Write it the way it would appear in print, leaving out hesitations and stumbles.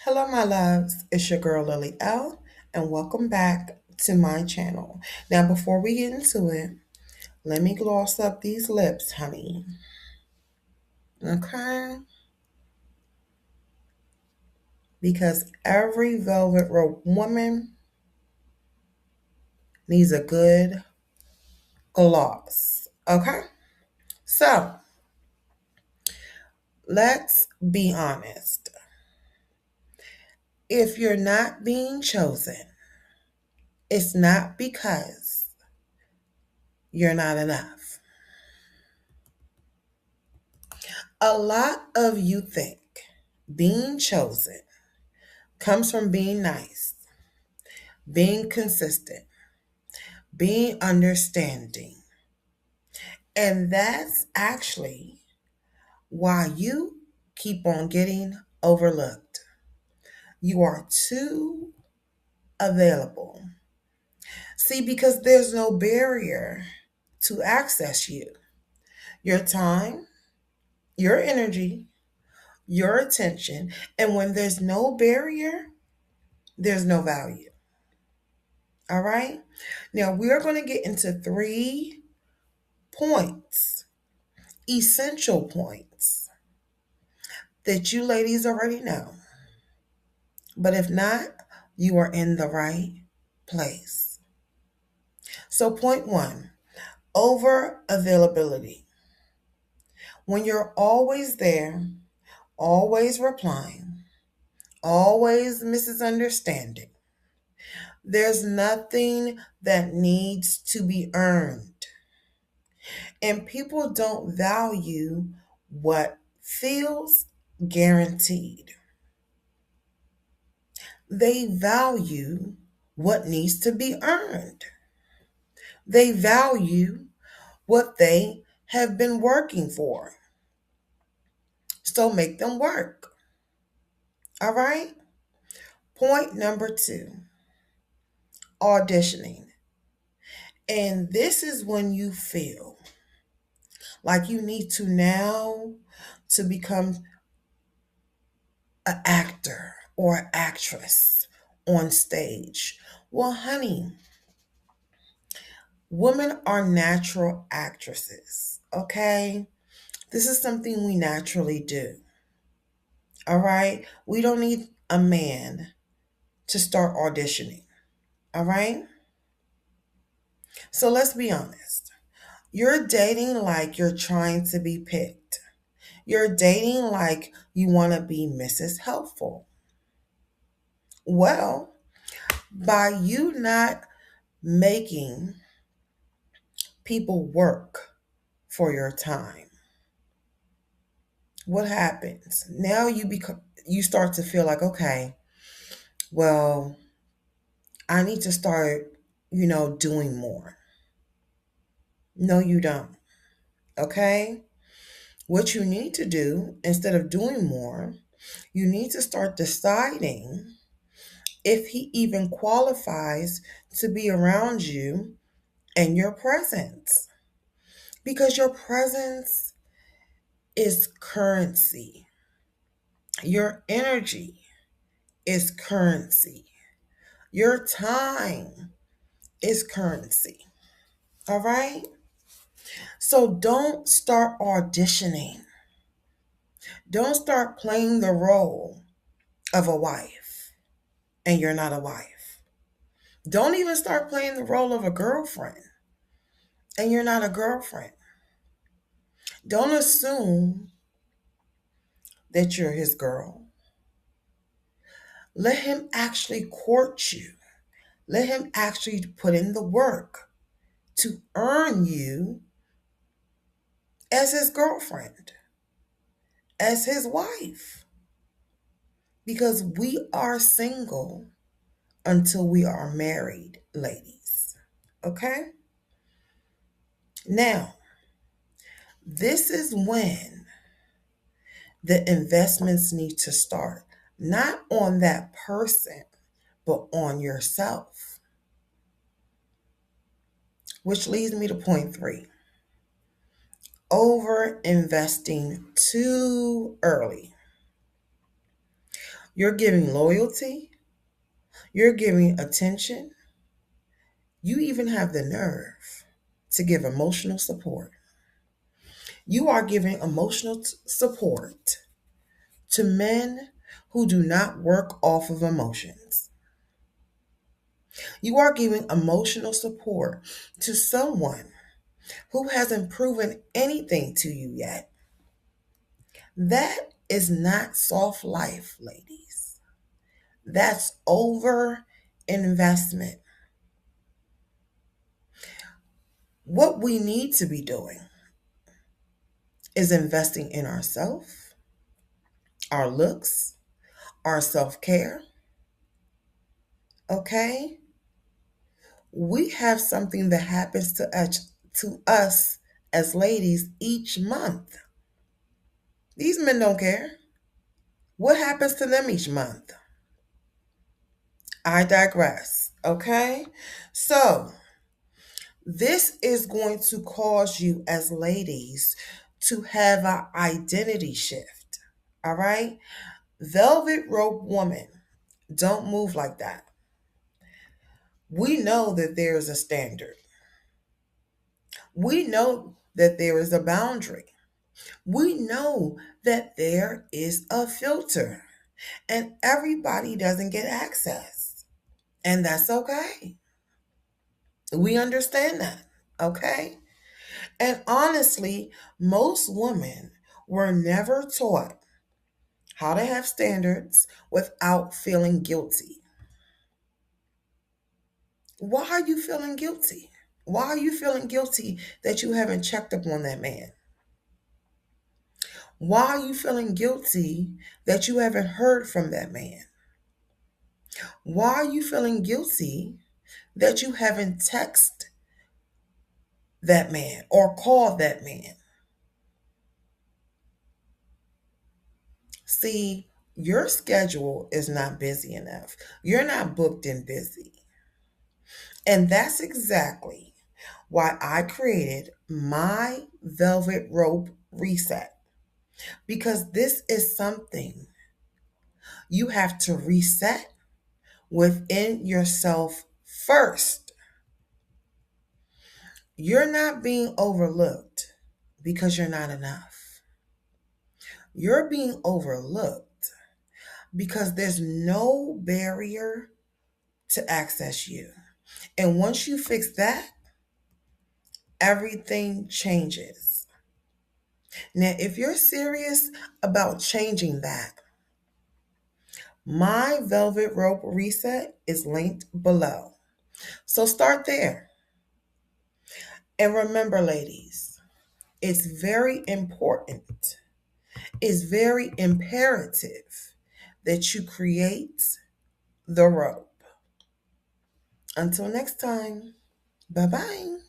Hello, my loves. It's your girl Lily L, and welcome back to my channel. Now, before we get into it, let me gloss up these lips, honey. Okay? Because every velvet rope woman needs a good gloss. Okay? So, let's be honest. If you're not being chosen, it's not because you're not enough. A lot of you think being chosen comes from being nice, being consistent, being understanding. And that's actually why you keep on getting overlooked. You are too available. See, because there's no barrier to access you. Your time, your energy, your attention. And when there's no barrier, there's no value. All right? Now, we're going to get into 3 points, essential points that you ladies already know. But if not, you are in the right place. So, point 1, over availability. When you're always there, always replying, always misunderstanding, there's nothing that needs to be earned. And people don't value what feels guaranteed. They value what needs to be earned. They value what they have been working for. So make them work. All right? Point number 2, auditioning. And this is when you feel like you need to now to become an actor or an actress on stage. Well, honey, women are natural actresses, okay? This is something we naturally do. All right? We don't need a man to start auditioning. All right? So let's be honest. You're dating like you're trying to be picked. You're dating like you want to be Mrs. Helpful. Well, by you not making people work for your time, what happens? Now you start to feel like, okay, well, I need to start, doing more. No, you don't. Okay? What you need to do instead of doing more, you need to start deciding if he even qualifies to be around you and your presence. Because your presence is currency. Your energy is currency. Your time is currency. All right? So don't start auditioning. Don't start playing the role of a wife and you're not a wife. Don't even start playing the role of a girlfriend and you're not a girlfriend. Don't assume that you're his girl. Let him actually court you. Let him actually put in the work to earn you as his girlfriend, as his wife. Because we are single until we are married, ladies. Okay? Now, this is when the investments need to start, not on that person, but on yourself. Which leads me to point 3, over investing too early. You're giving loyalty. You're giving attention. You even have the nerve to give emotional support. You are giving emotional support to men who do not work off of emotions. You are giving emotional support to someone who hasn't proven anything to you yet. That is not soft life, ladies. That's over investment. What we need to be doing is investing in ourselves, our looks, our self care. Okay? We have something that happens to us as ladies each month. These men don't care. What happens to them each month? I digress. Okay? So, this is going to cause you as ladies to have an identity shift. All right? Velvet rope woman, don't move like that. We know that there is a standard. We know that there is a boundary. We know that there is a filter and everybody doesn't get access. And that's okay. We understand that. Okay. And honestly, most women were never taught how to have standards without feeling guilty. Why are you feeling guilty? Why are you feeling guilty that you haven't checked up on that man? Why are you feeling guilty that you haven't heard from that man? Why are you feeling guilty that you haven't texted that man or called that man? See, your schedule is not busy enough. You're not booked and busy. And that's exactly why I created my velvet rope reset. Because this is something you have to reset within yourself first. You're not being overlooked because you're not enough. You're being overlooked because there's no barrier to access you. And once you fix that, everything changes. Now, if you're serious about changing that, my velvet rope reset is linked below. So start there. And remember, ladies, it's very important, it's very imperative that you create the rope. Until next time, bye bye.